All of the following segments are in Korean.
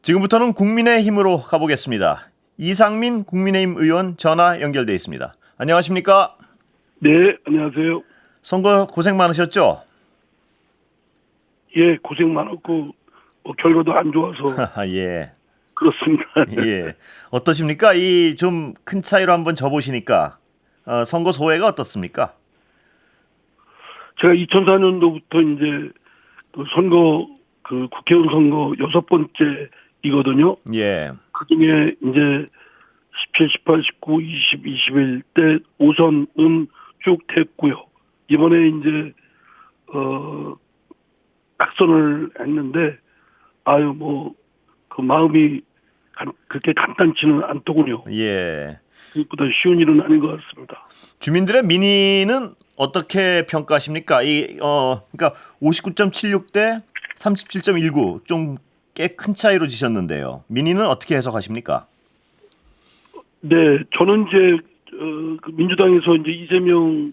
지금부터는 국민의힘으로 가보겠습니다. 이상민 국민의힘 의원 전화 연결돼 있습니다. 안녕하십니까? 네, 안녕하세요. 선거 고생 많으셨죠? 예, 고생 많았고, 결과도 안 좋아서 예, 그렇습니다. 예. 어떠십니까? 이 좀 큰 차이로 한번 져보시니까 선거 소회가 어떻습니까? 제가 2004년도부터 이제 국회의원 선거 6번째이거든요. 예, 그 중에 이제 17, 18, 19, 20, 21 때 5선은 쭉 됐고요. 이번에 이제, 낙선을 했는데, 그 마음이 그렇게 간단치는 않더군요. 예. 그것보다 쉬운 일은 아닌 것 같습니다. 주민들의 민의는 어떻게 평가하십니까? 그러니까 59.76대 37.19 좀 꽤 큰 차이로 지셨는데요. 민의는 어떻게 해석하십니까? 네, 저는 이제 그 민주당에서 이제 이재명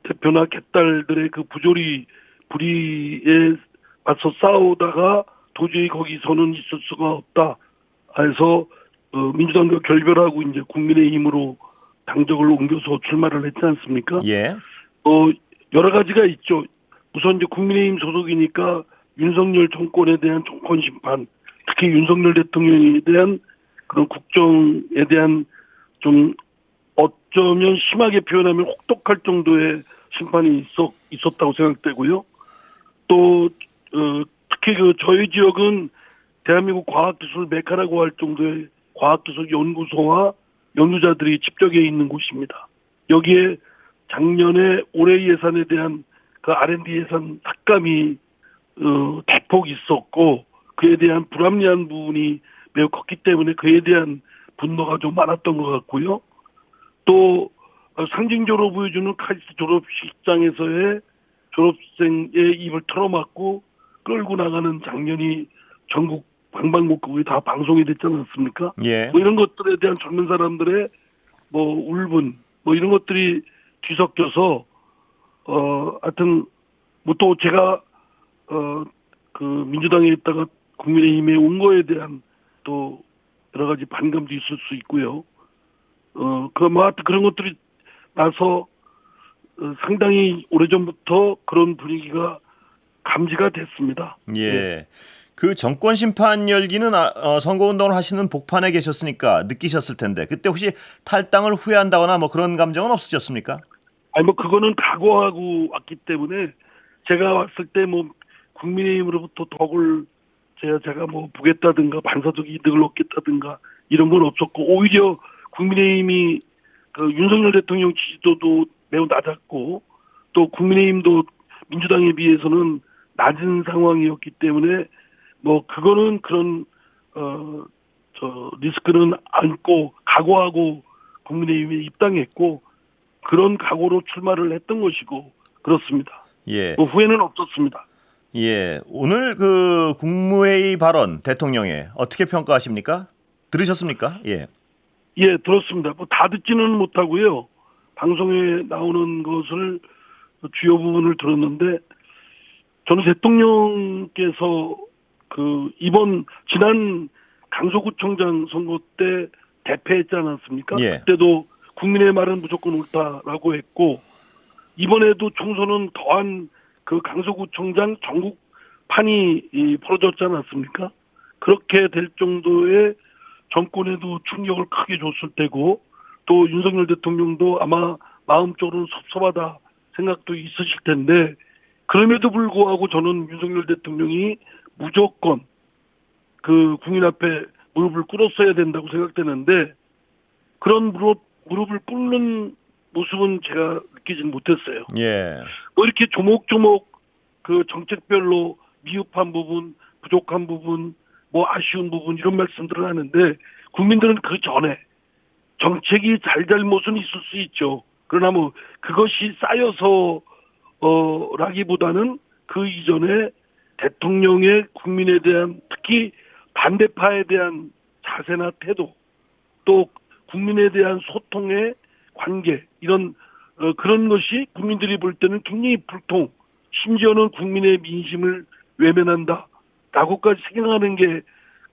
대표나 개딸들의 그 불의에 맞서 싸우다가 도저히 거기서는 있을 수가 없다 해서 민주당과 결별하고 이제 국민의힘으로 당적을 옮겨서 출마를 했지 않습니까? 예, 여러 가지가 있죠. 우선 이제 국민의힘 소속이니까 윤석열 정권에 대한 정권 심판, 특히 윤석열 대통령에 대한 그런 국정에 대한 좀 어쩌면 심하게 표현하면 혹독할 정도의 심판이 있었다고 생각되고요. 또 특히 저희 지역은 대한민국 과학기술 메카라고 할 정도의 과학기술 연구소와 연구자들이 집적해 있는 곳입니다. 여기에 작년에 올해 예산에 대한 그 R&D 예산 삭감이 대폭 있었고, 그에 대한 불합리한 부분이 매우 컸기 때문에 그에 대한 분노가 좀 많았던 것 같고요. 또 상징적으로 보여주는 카이스트 졸업식장에서의 졸업생의 입을 틀어막고 끌고 나가는 장면이 전국 방방곡곡에 다 방송이 됐지 않았습니까? 예. 이런 것들에 대한 젊은 사람들의 울분 이런 것들이 뒤섞여서 하여튼 또 제가 그 민주당에 있다가 국민의힘에 온 거에 대한 또 여러 가지 반감도 있을 수 있고요. 하여튼 그런 것들이 나서 상당히 오래전부터 그런 분위기가 감지가 됐습니다. 예. 그 정권 심판 열기는 선거 운동을 하시는 복판에 계셨으니까 느끼셨을 텐데 그때 혹시 탈당을 후회한다거나 뭐 그런 감정은 없으셨습니까? 그거는 각오하고 왔기 때문에 제가 왔을 때 국민의힘으로부터 덕을 제가 보겠다든가 반사적 이득을 얻겠다든가 이런 건 없었고, 오히려 국민의힘이 그 윤석열 대통령 지지도도 매우 낮았고 또 국민의힘도 민주당에 비해서는 낮은 상황이었기 때문에 그거는 그런 리스크는 안고 각오하고 국민의힘에 입당했고 그런 각오로 출마를 했던 것이고 그렇습니다. 예. 후회는 없었습니다. 예. 오늘 그 국무회의 발언 대통령의 어떻게 평가하십니까? 들으셨습니까? 예. 예, 들었습니다. 다 듣지는 못하고요. 방송에 나오는 것을 주요 부분을 들었는데, 저는 대통령께서 지난 강서구청장 선거 때 대패했지 않았습니까? 예. 그때도 국민의 말은 무조건 옳다라고 했고, 이번에도 총선은 더한 그 강서구청장 전국판이 벌어졌지 않았습니까? 그렇게 될 정도의 정권에도 충격을 크게 줬을 테고, 또 윤석열 대통령도 아마 마음적으로는 섭섭하다 생각도 있으실 텐데, 그럼에도 불구하고 저는 윤석열 대통령이 무조건 그 국민 앞에 무릎을 꿇었어야 된다고 생각되는데, 그런 무릎을 꿇는 모습은 제가 느끼진 못했어요. 예. 이렇게 조목조목 그 정책별로 미흡한 부분, 부족한 부분, 아쉬운 부분 이런 말씀들을 하는데, 국민들은 그 전에 정책이 잘못은 있을 수 있죠. 그러나 그것이 쌓여서 라기보다는 그 이전에 대통령의 국민에 대한, 특히 반대파에 대한 자세나 태도, 또 국민에 대한 소통의 관계, 이런 그런 것이 국민들이 볼 때는 굉장히 불통, 심지어는 국민의 민심을 외면한다 라고까지 생각하는 게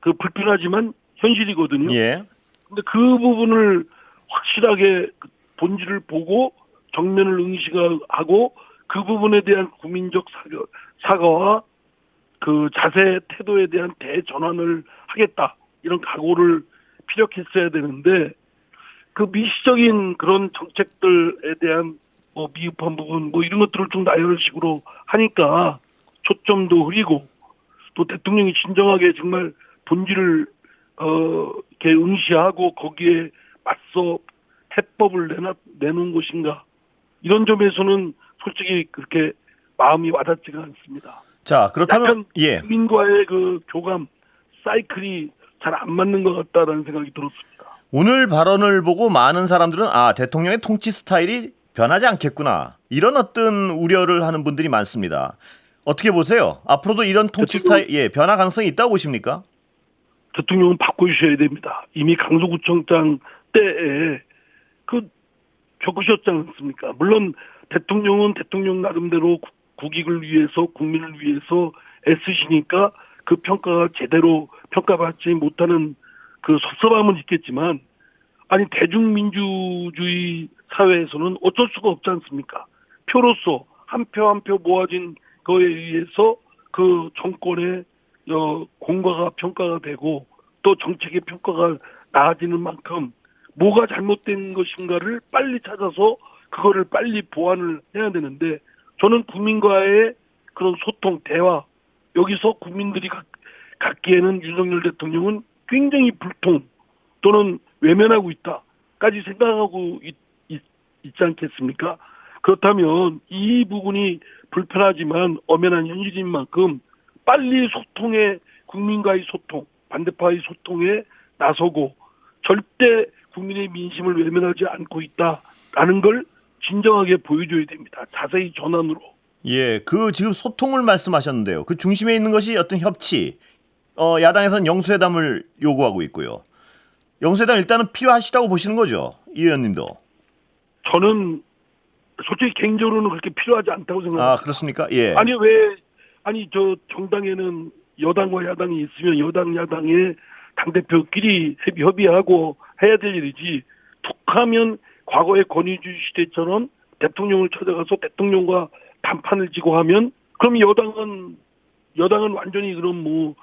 그 불편하지만 현실이거든요. 예. 근데 그 부분을 확실하게 그 본질을 보고 정면을 응시하고 그 부분에 대한 국민적 사과와 그 자세 태도에 대한 대전환을 하겠다 이런 각오를 피력했어야 되는데 그 미시적인 그런 정책들에 대한 뭐 미흡한 부분 뭐 이런 것들을 좀 나열식으로 하니까 초점도 흐리고 또 대통령이 진정하게 정말 본질을 이렇게 응시하고 거기에 맞서 해법을 내놓은 것인가 이런 점에서는 솔직히 그렇게 마음이 와닿지가 않습니다. 자, 그렇다면 약간 예. 국민과의 그 교감 사이클이 잘 안 맞는 것 같다라는 생각이 들었습니다. 오늘 발언을 보고 많은 사람들은 대통령의 통치 스타일이 변하지 않겠구나. 이런 어떤 우려를 하는 분들이 많습니다. 어떻게 보세요? 앞으로도 이런 통치 스타일 변화 가능성이 있다고 보십니까? 대통령은 바꿔주셔야 됩니다. 이미 강서구청장 때에 겪으셨지 않습니까? 물론 대통령은 대통령 나름대로 국익을 위해서 국민을 위해서 애쓰시니까 그 평가가 제대로 평가받지 못하는 그 섭섭함은 있겠지만 아니 대중민주주의 사회에서는 어쩔 수가 없지 않습니까? 표로서 한 표 한 표 모아진 거에 의해서 그 정권의 공과가 평가가 되고 또 정책의 평가가 나아지는 만큼 뭐가 잘못된 것인가를 빨리 찾아서 그거를 빨리 보완을 해야 되는데 저는 국민과의 그런 소통, 대화 여기서 국민들이 갖기에는 윤석열 대통령은 굉장히 불통 또는 외면하고 있다까지 생각하고 있지 않겠습니까? 그렇다면 이 부분이 불편하지만 엄연한 현실인 만큼 빨리 국민과의 소통, 반대파의 소통에 나서고 절대 국민의 민심을 외면하지 않고 있다라는 걸 진정하게 보여줘야 됩니다. 자세히 전환으로. 예, 그 지금 소통을 말씀하셨는데요. 그 중심에 있는 것이 어떤 협치. 야당에서는 영수회담을 요구하고 있고요. 영수회담 일단은 필요하시다고 보시는 거죠, 이 의원님도? 저는 솔직히 개인적으로는 그렇게 필요하지 않다고 생각합니다. 그렇습니까? 예. 저 정당에는 여당과 야당이 있으면 여당 야당의 당대표끼리 협의하고 해야 될 일이지 툭하면 과거의 권위주의 시대처럼 대통령을 찾아가서 대통령과 단판을 지고 하면 그럼 여당은 완전히 그럼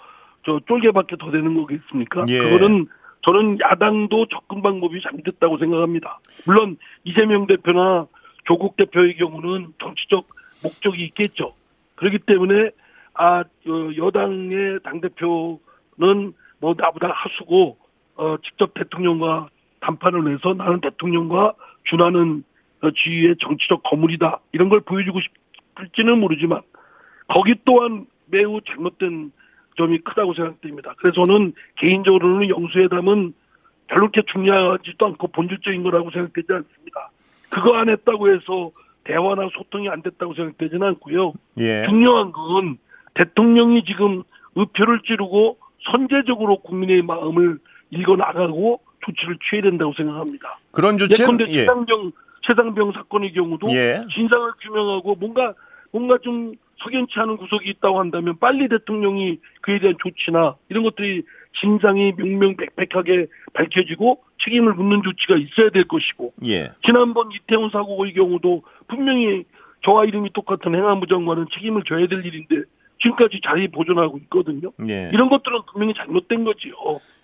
쫄개밖에 더 되는 거겠습니까? 예. 그거는 저는 야당도 접근 방법이 잘못됐다고 생각합니다. 물론 이재명 대표나 조국 대표의 경우는 정치적 목적이 있겠죠. 그렇기 때문에 여당의 당대표는 나보다 하수고 직접 대통령과 담판을 해서 나는 대통령과 준하는 지위의 정치적 거물이다. 이런 걸 보여주고 싶을지는 모르지만 거기 또한 매우 잘못된 점이 크다고 생각됩니다. 그래서 저는 개인적으로는 영수회담은 별로 그렇게 중요하지도 않고 본질적인 거라고 생각되지 않습니다. 그거 안 했다고 해서 대화나 소통이 안 됐다고 생각되지는 않고요. 예. 중요한 건 대통령이 지금 의표를 찌르고 선제적으로 국민의 마음을 읽어나가고 조치를 취해야 된다고 생각합니다. 그런 조치는 최상병 사건의 경우도 진상을 규명하고 뭔가 좀 석연치 않은 구석이 있다고 한다면 빨리 대통령이 그에 대한 조치나 이런 것들이 진상이 명명백백하게 밝혀지고 책임을 묻는 조치가 있어야 될 것이고 지난번 이태원 사고의 경우도 분명히 저와 이름이 똑같은 행안부 장관은 책임을 져야 될 일인데 지금까지 자리 보존하고 있거든요. 이런 것들은 분명히 잘못된 거지요.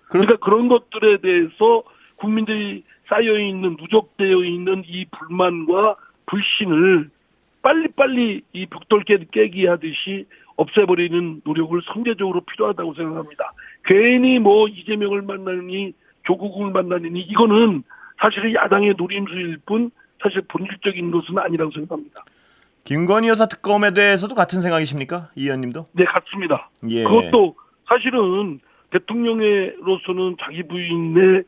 그러니까 그런 것들에 대해서 국민들이 쌓여있는 누적되어 있는 이 불만과 불신을 빨리빨리 이 벽돌 깨기 하듯이 없애버리는 노력을 선제적으로 필요하다고 생각합니다. 괜히 이재명을 만나느니 조국을 만나느니 이거는 사실은 야당의 노림수일 뿐 사실 본질적인 것은 아니라고 생각합니다. 김건희 여사 특검에 대해서도 같은 생각이십니까? 이 의원님도? 네, 같습니다. 예. 그것도 사실은 대통령으로서는 자기 부인의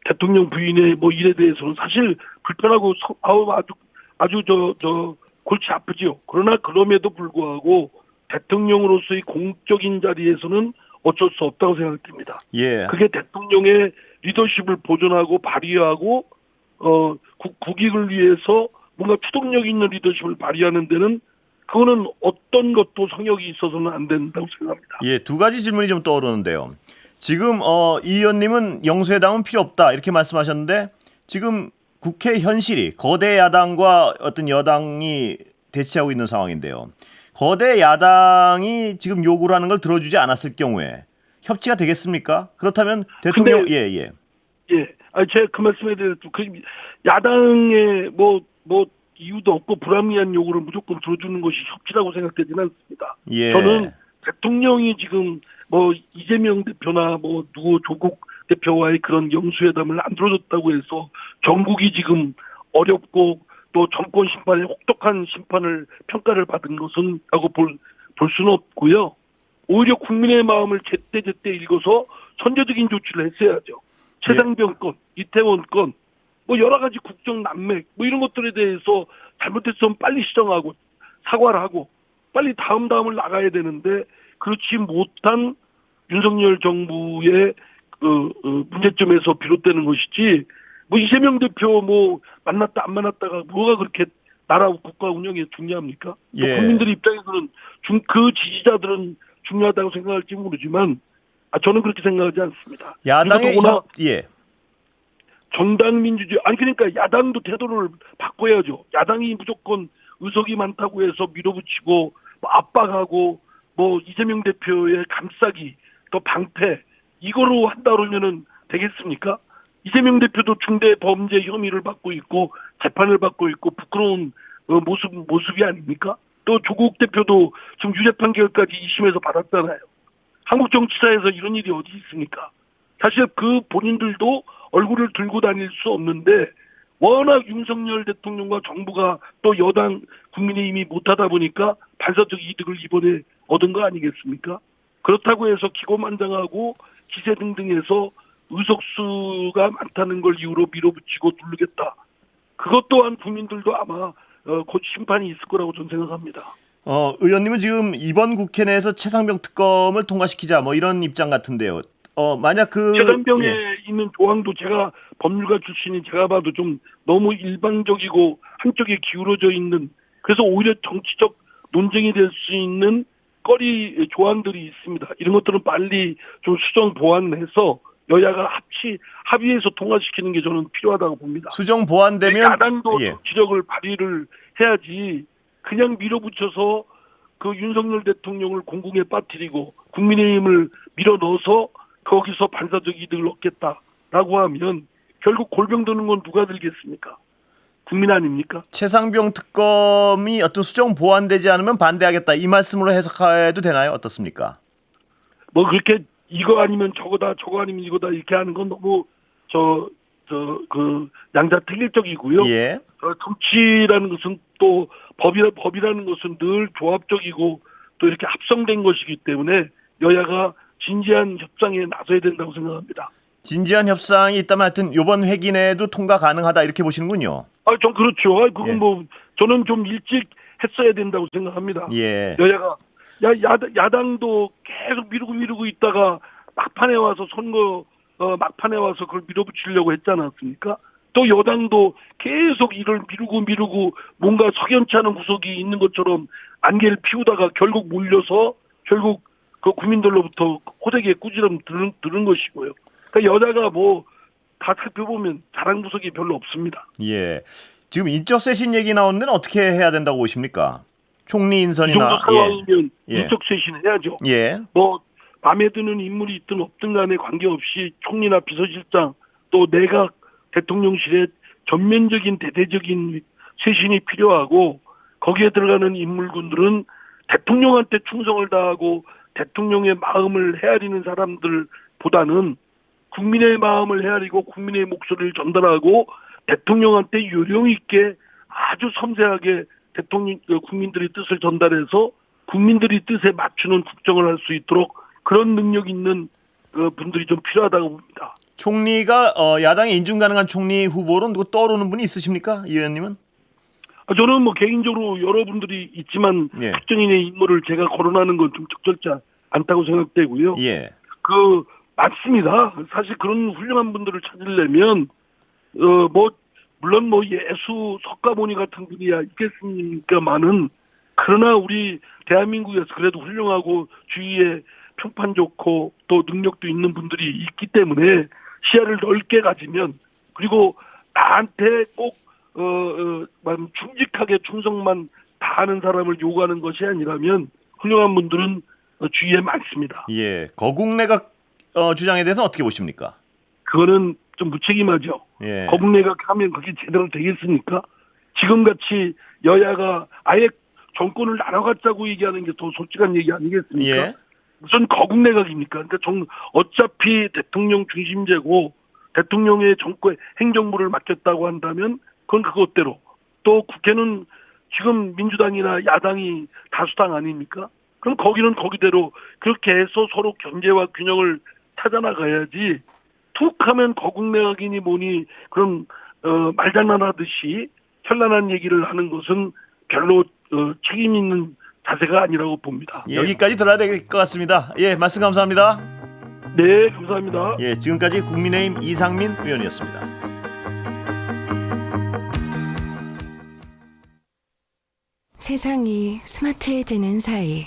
대통령 부인의 일에 대해서는 사실 불편하고 아주 골치 아프지요. 그러나 그럼에도 불구하고 대통령으로서의 공적인 자리에서는 어쩔 수 없다고 생각됩니다. 그게 대통령의 리더십을 보존하고 발휘하고 국익을 위해서 뭔가 추동력 있는 리더십을 발휘하는 데는 그거는 어떤 것도 성역이 있어서는 안 된다고 생각합니다. 예, 두 가지 질문이 좀 떠오르는데요. 지금 이 의원님은 영수회담은 필요 없다 이렇게 말씀하셨는데 지금 국회 현실이 거대 야당과 어떤 여당이 대치하고 있는 상황인데요. 거대 야당이 지금 요구를 하는 걸 들어주지 않았을 경우에 협치가 되겠습니까? 그렇다면 대통령 근데 예. 예, 제가 그 말씀에 대해서 그 야당의 뭐 이유도 없고 불합리한 요구를 무조건 들어주는 것이 협치라고 생각되지는 않습니다. 예. 저는 대통령이 지금 뭐 이재명 대표나 뭐 누구 조국 대표와의 그런 영수회담을 안 들어줬다고 해서 전국이 지금 어렵고 또 정권 심판에 혹독한 심판을 평가를 받은 것은 라고 볼 수는 없고요. 오히려 국민의 마음을 제때제때 읽어서 선제적인 조치를 했어야죠. 최상병 건, 이태원 건, 뭐 여러 가지 국정 난맥 뭐 이런 것들에 대해서 잘못했으면 빨리 시정하고 사과를 하고 빨리 다음을 나가야 되는데 그렇지 못한 윤석열 정부의 문제점에서 비롯되는 것이지 뭐 이재명 대표 뭐 만났다 안 만났다가 뭐가 그렇게 나라 국가 운영에 중요합니까? 또 예. 국민들 입장에서는 그 지지자들은 중요하다고 생각할지 모르지만 저는 그렇게 생각하지 않습니다. 야당의 예. 정당 민주주의 그러니까 야당도 태도를 바꿔야죠. 야당이 무조건 의석이 많다고 해서 밀어붙이고 뭐 압박하고 뭐 이재명 대표의 감싸기 또 방패 이거로 한다 그러면은 되겠습니까? 이재명 대표도 중대 범죄 혐의를 받고 있고 재판을 받고 있고 부끄러운 모습이 아닙니까? 또 조국 대표도 지금 유죄 판결까지 2심에서 받았잖아요. 한국 정치사에서 이런 일이 어디 있습니까? 사실 그 본인들도 얼굴을 들고 다닐 수 없는데 워낙 윤석열 대통령과 정부가 또 여당 국민의힘이 못하다 보니까 반사적 이득을 이번에 얻은 거 아니겠습니까? 그렇다고 해서 기고만장하고 기세등등해서 의석수가 많다는 걸 이유로 밀어붙이고 누르겠다. 그것 또한 국민들도 아마 곧 심판이 있을 거라고 저는 생각합니다. 의원님은 지금 이번 국회 내에서 최상병 특검을 통과시키자 뭐 이런 입장 같은데요. 만약 최상병에 예. 있는 조항도 제가 법률가 출신이 제가 봐도 좀 너무 일방적이고 한쪽에 기울어져 있는 그래서 오히려 정치적 논쟁이 될 수 있는 거리 조항들이 있습니다. 이런 것들은 빨리 좀 수정 보완해서 여야가 합의해서 통과시키는 게 저는 필요하다고 봅니다. 수정 보완되면 야당도 예. 정치력을 발휘를 해야지 그냥 밀어붙여서 그 윤석열 대통령을 공궁에 빠뜨리고 국민의힘을 밀어넣어서 거기서 반사적 이득을 얻겠다라고 하면 결국 골병 드는 건 누가 들겠습니까? 국민 아닙니까? 최상병 특검이 어떤 수정 보완되지 않으면 반대하겠다 이 말씀으로 해석해도 되나요? 어떻습니까? 뭐 그렇게 이거 아니면 저거다, 저거 아니면 이거다 이렇게 하는 건 너무 양자택일적이고요. 예. 정치라는 것은 또 법이라는 것은 늘 조합적이고 또 이렇게 합성된 것이기 때문에 여야가 진지한 협상에 나서야 된다고 생각합니다. 진지한 협상이 있다면 하여튼 이번 회기 내에도 통과 가능하다 이렇게 보시는군요. 전 그렇죠. 그건 예. 뭐 저는 좀 일찍 했어야 된다고 생각합니다. 예. 여야가 야당도 계속 미루고 있다가 막판에 와서 선거 막판에 와서 그걸 밀어붙이려고 했지 않았습니까? 또 여당도 계속 이를 미루고 뭔가 석연치 않은 구석이 있는 것처럼 안개를 피우다가 결국 몰려서 결국 그 국민들로부터 호되게 꾸지람 들은 것이고요. 그러니까 여자가 뭐 다 살펴보면 자랑 구석이 별로 없습니다. 예. 지금 인적 쇄신 얘기 나오는 데는 어떻게 해야 된다고 보십니까? 총리 이 인선이나 정도 상황이면 예. 인적 쇄신을 해야죠. 예. 뭐 마음에 드는 인물이 있든 없든 간에 관계없이 총리나 비서실장 또 내각 대통령실에 전면적인 대대적인 쇄신이 필요하고 거기에 들어가는 인물군들은 대통령한테 충성을 다하고 대통령의 마음을 헤아리는 사람들보다는 국민의 마음을 헤아리고 국민의 목소리를 전달하고 대통령한테 요령 있게 아주 섬세하게 국민들의 뜻을 전달해서 국민들의 뜻에 맞추는 국정을 할 수 있도록 그런 능력 있는 분들이 좀 필요하다고 봅니다. 총리가 야당의 인준 가능한 총리 후보로 누구 떠오르는 분이 있으십니까? 이 의원님은? 저는 뭐 개인적으로 여러분들이 있지만 예. 특정인의 인물을 제가 거론하는 건 좀 적절치 않다고 생각되고요. 예. 맞습니다. 사실 그런 훌륭한 분들을 찾으려면 물론 예수 석가모니 같은 분이야 있겠습니까만은 그러나 우리 대한민국에서 그래도 훌륭하고 주위에 평판 좋고 또 능력도 있는 분들이 있기 때문에 시야를 넓게 가지면, 그리고 나한테 꼭 충직하게 충성만 다하는 사람을 요구하는 것이 아니라면 훌륭한 분들은 주위에 많습니다. 예, 거국 내각 주장에 대해서 어떻게 보십니까? 그거는 좀 무책임하죠. 예. 거국 내각 하면 그게 제대로 되겠습니까? 지금같이 여야가 아예 정권을 나눠갖자고 얘기하는 게 더 솔직한 얘기 아니겠습니까? 예. 무슨 거국 내각입니까? 그러니까 어차피 대통령 중심제고 대통령의 정권 행정부를 맡겼다고 한다면 그건 그것대로, 또 국회는 지금 민주당이나 야당이 다수당 아닙니까? 그럼 거기는 거기대로 그렇게 해서 서로 견제와 균형을 찾아 나가야지, 툭 하면 거국 내각이니 뭐니 그런 말장난하듯이 현란한 얘기를 하는 것은 별로 책임 있는 자세가 아니라고 봅니다. 여기까지 들어야 될 것 같습니다. 예, 말씀 감사합니다. 네, 감사합니다. 예, 지금까지 국민의힘 이상민 의원이었습니다. 세상이 스마트해지는 사이